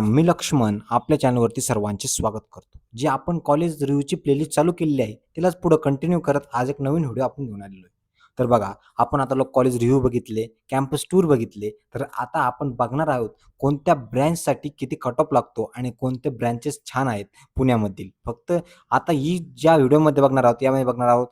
मी लक्ष्मण आपल्या चॅनलवरती सर्वांचे स्वागत करतो. जी आपण कॉलेज रिव्ह्यूची प्लेलिस्ट चालू केलेली आहे, तिलाच पुढे कंटिन्यू करत आज एक नवीन व्हिडिओ आपण घेऊन आलेलो आहे. तर बघा, आपण आता कॉलेज रिव्ह्यू बघितले, कॅम्पस टूर बघितले, तर आता आपण बघणार आहोत कोणत्या ब्रँचसाठी किती कट ऑफ लागतो आणि कोणते ब्रँचेस छान आहेत पुण्यामधील. फक्त आता ही ज्या व्हिडिओमध्ये बघणार आहोत, यामध्ये बघणार आहोत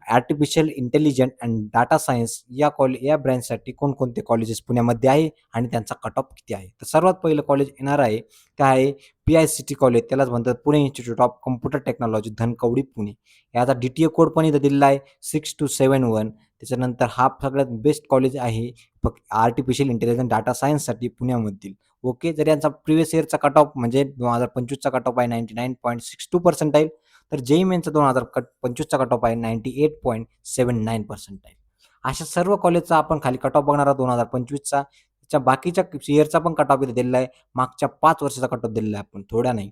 artificial intelligence and data science या ब्रँचसाठी कोणकोणते कॉलेजेस पुण्यामध्ये आहे आणि त्यांचा कट ऑफ किती आहे. तर सर्वात पहिलं कॉलेज येणार आहे ते आहे PICT कॉलेज, त्यालाच म्हणतात Pune institute of computer technology Dhankawadi Pune. याचा DTA कोड पण इथं दिलेला आहे 6271. त्याच्यानंतर हा सगळ्यात बेस्ट कॉलेज आहे फक्त आर्टिफिशियल इंटेलिजन्स डाटा सायन्ससाठी पुण्यामधील. ओके, जर यांचा प्रिव्हियस इयरचा कट ऑफ म्हणजे 2025चा कट ऑफ आहे 99.62%. तर JEE मेन्सचा 2025चा कट ऑफ आहे 98.79%. अशा सर्व कॉलेजचा आपण खाली कट ऑफ बघणार आहोत 2025चा. त्याच्या बाकीच्या इयरचा पण कट ऑफ इथे दिलेला आहे. मागच्या 5 वर्षाचा कट ऑफ दिलेला आहे आपण, थोड्या नाही.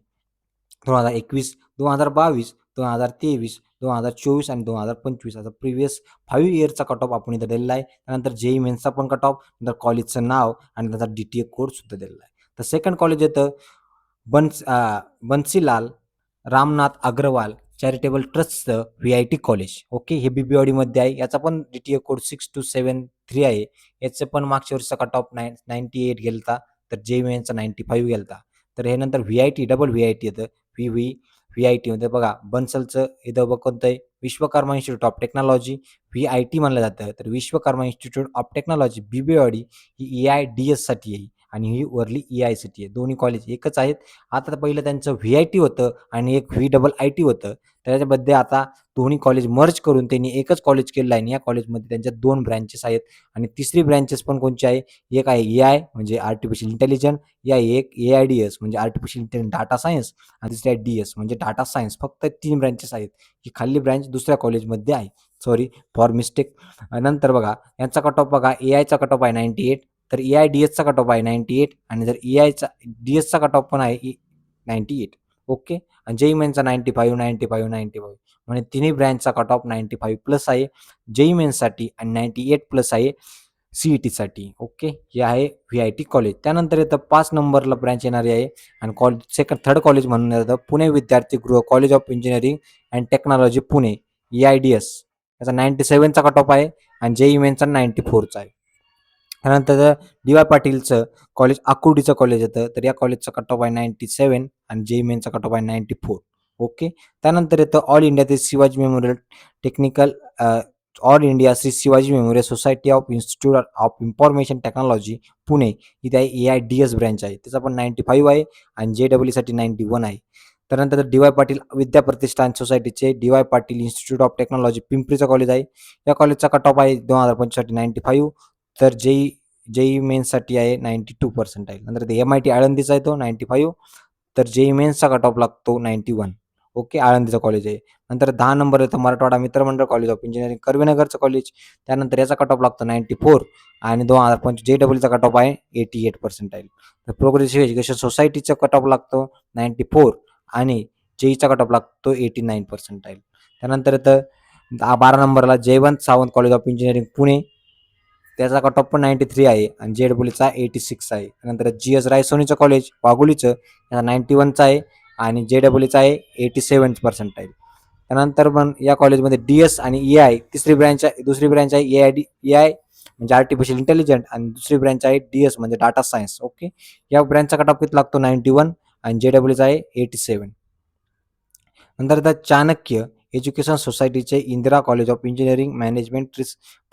2021, 2022, 2023, 2024 आणि 2025 असा प्रिव्हियस 5 इयरचा कट ऑफ आपण इथं दिलेला आहे. त्यानंतर JEE मेन्सचा पण कट ऑफ, नंतर कॉलेजचं नाव आणि त्याचा DTA कोड सुद्धा दिलेला आहे. तर सेकंड कॉलेज येतं बन्सीलाल रामनाथ अग्रवाल चॅरिटेबल ट्रस्टचं VIT कॉलेज. ओके, हे BBवाडीमध्ये आहे. याचा पण DTA कोड 6273 आहे. याचं पण मागच्या वर्षीचा कट ऑफ 98 गेलता, तर JEE मेन्सचा 95 गेलता. तर हे नंतर VIT डबल VIT येतं. VIT मध्ये बघा बन्सलचं इथं कोणतं आहे Vishwakarma institute of technology VIT म्हणलं जातं. तर विश्वकर्मा इन्स्टिट्यूट ऑफ टेक्नॉलॉजी BBवाडी ही EIDS साठी आहे आणि ही वरली EI साठी आहे. दोन्ही कॉलेज एकच आहेत. आता पहिलं त्यांचं VIT होतं आणि एक VIIT होतं. त्याच्यामध्ये आता दोन्ही कॉलेज मर्ज करून त्यांनी एकच कॉलेज केलेलं आहे आणि या कॉलेजमध्ये त्यांच्या 2 ब्रँचेस आहेत आणि तिसरी ब्रँचेस पण कोणची आहे? एक आहे AI म्हणजे आर्टिफिशियल इंटेलिजन्स, या एक AIDS म्हणजे आर्टिफिशियल इंटेलिजन्स डाटा सायन्स आणि दुसरी आहे DS म्हणजे डाटा सायन्स. फक्त 3 ब्रँचेस आहेत. ही खाली ब्रँच दुसऱ्या कॉलेजमध्ये आहे. Sorry for mistake. नंतर बघा यांचा कट ऑफ बघा, AIचा कट ऑफ आहे 98, तर EIDSचा कट ऑफ आहे 98 आणि जर EIचा DSचा कट ऑफ पण आहे 98. ओके, आणि JEE मेन्सचा 95, 95, 95 म्हणजे तिन्ही ब्रँचचा कट ऑफ 95 प्लस आहे JEE मेन्ससाठी आणि 98 प्लस आहे CETसाठी. ओके, हे आहे VIT कॉलेज. त्यानंतर येतं 5 नंबरला ब्रँच येणारी आहे आणि थर्ड कॉलेज म्हणून येतं पुणे विद्यार्थी गृह college of engineering and technology Pune EIDS. याचा 97चा कट ऑफ आहे आणि JEE मेन्सचा 94चा आहे. त्यानंतर DY पाटीलचं कॉलेज आकुर्डीचं कॉलेज येतं, तर या कॉलेजचा कट ऑफ आहे 97 आणि JEE मेन्सचा कट ऑफ आहे 94. ओके, त्यानंतर येतं all India Shri Shivaji memorial technical all India Shri Shivaji memorial society of institute of information technology Pune, इथे आहे EIDS ब्रँच आहे. त्याचा पण 95 आहे आणि JEE साठी 91 आहे. त्यानंतर DY पाटील विद्या प्रतिष्ठान सोसायटीचे DY Patil institute of technology पिंपरीचं कॉलेज आहे. या कॉलेजचा कट ऑफ आहे 2025 साठी 95, तर JEE मेन्ससाठी आहे 92%. नंतर ते MIT आळंदीचा आहे तो 95, तर JEE मेन्सचा कट ऑफ लागतो 91. ओके, आळंदीचं कॉलेज आहे. नंतर 10 नंबर येतं मराठवाडा मित्रमंडळ कॉलेज ऑफ इंजिनिअरिंग कर्वेनगरचं कॉलेज. त्यानंतर याचा कट ऑफ लागतो 94 आणि 2025 JEEचा कट ऑफ आहे 88%. तर प्रोग्रेसिव्ह एज्युकेशन सोसायटीचा कट ऑफ लागतो 94 आणि JEEचा कट ऑफ लागतो 89%. त्यानंतर येतं 12 नंबरला Jaywant Sawant college of engineering Pune. त्याचा कट ऑफ पण 93 आहे आणि JEEचा 86 आहे. त्यानंतर GS राय सोनीचं कॉलेज वाघोलीचं, याचा 91चा आहे आणि JEEचा आहे 87%. त्यानंतर पण या कॉलेजमध्ये DS आणि EI दुसरी ब्रँच आहे EI म्हणजे आर्टिफिशियल इंटेलिजन्स आणि दुसरी ब्रँच आहे DS म्हणजे डाटा सायन्स. ओके, या ब्रँचचा कट ऑफ किती लागतो 91 आणि JEEचा आहे 87. नंतर आता चाणक्य एज्युकेशन सोसायटीचे Indira college of engineering management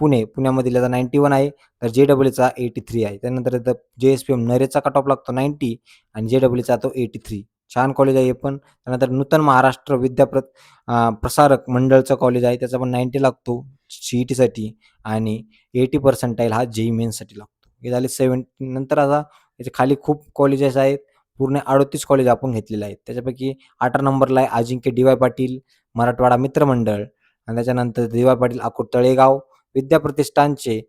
पुण्यामधील याचा 91 आहे, तर JEEचा 83 आहे. त्यानंतर JSPM नरेचा कट ऑफ लागतो 90 आणि JEEचा तो 83. छान कॉलेज आहे हे पण. त्यानंतर नूतन महाराष्ट्र प्रसारक मंडळचं कॉलेज आहे, त्याचा पण 90 लागतो CETसाठी आणि 80% हा JEE मेन्ससाठी लागतो. हे झाले 70. नंतर आता याच्या खाली खूप कॉलेजेस आहेत, पूर्ण 38 कॉलेज आपण घेतलेले आहेत. त्याच्यापैकी 8 नंबरला आहे अजिंक्य DY पाटील मराठवाडा मित्रमंडळ आणि त्याच्यानंतर DY पाटील अकोट तळेगाव विद्या प्रतिष्ठानचे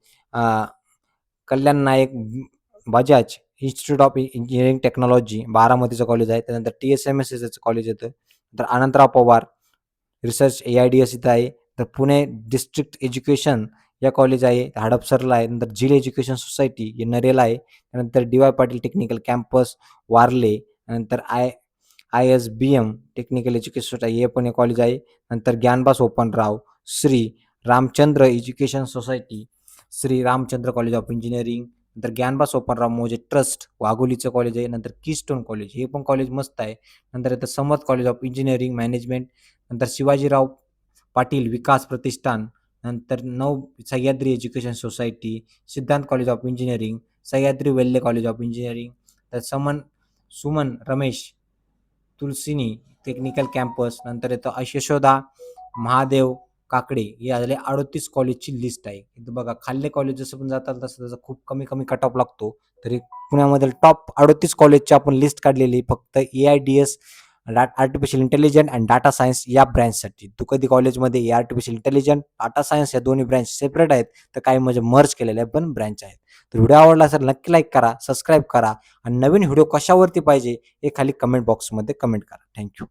Kalyan Nayak Bajaj institute of engineering technology बारामतीचं कॉलेज आहे. त्यानंतर TSMSचं कॉलेज येतं. तर अनंतराव पवार रिसर्च AIDS इथं आहे. तर पुणे डिस्ट्रिक्ट एज्युकेशन या कॉलेज आहे हडपसरला आहे. नंतर झील एज्युकेशन सोसायटी हे नरेला आहे. त्यानंतर डी.वाय. पाटील टेक्निकल कॅम्पस वारले. नंतर ISBM टेक्निकल एज्युकेशन सोसायटी हे पण हे कॉलेज आहे. नंतर Gyanbas Openrao, Shri Ramchandra education society, Shri Ramchandra college of engineering, नंतर ज्ञानबास ओपनराव मोजे ट्रस्ट वाघोलीचं कॉलेज आहे. नंतर कीस्टोन कॉलेज हे पण कॉलेज मस्त आहे. नंतर येतं समर्थ कॉलेज ऑफ इंजिनिअरिंग मॅनेजमेंट, नंतर शिवाजीराव पाटील विकास प्रतिष्ठान, नंतर सह्याद्री एज्युकेशन सोसायटी, सिद्धांत college of engineering, Sahyadri Velhe college of engineering, तर सुमन रमेश तुलसिनी टेक्निकल कॅम्पस, नंतर येतं यशोदा महादेव काकडे. हे झाले 38 कॉलेजची लिस्ट आहे. इथं बघा खाल्ले कॉलेज जसं पण जातात तसं त्याचा खूप कमी कट ऑफ लागतो. तरी पुण्यामधील टॉप 38 कॉलेजची आपण लिस्ट काढलेली फक्त AIDS artificial intelligence and data science या ब्रँचसाठी. तू कधी कॉलेजमध्ये आर्टिफिशियल इंटेलिजन्स, डाटा सायन्स या दोन्ही ब्रँच सेपरेट आहेत, तर काही म्हणजे मर्ज केलेल्या पण ब्रँच आहेत. तर व्हिडिओ आवडला असेल नक्की लाईक करा, सबस्क्राईब करा आणि नवीन व्हिडिओ कशावरती पाहिजे हे खाली कमेंट बॉक्समध्ये कमेंट करा. थँक्यू.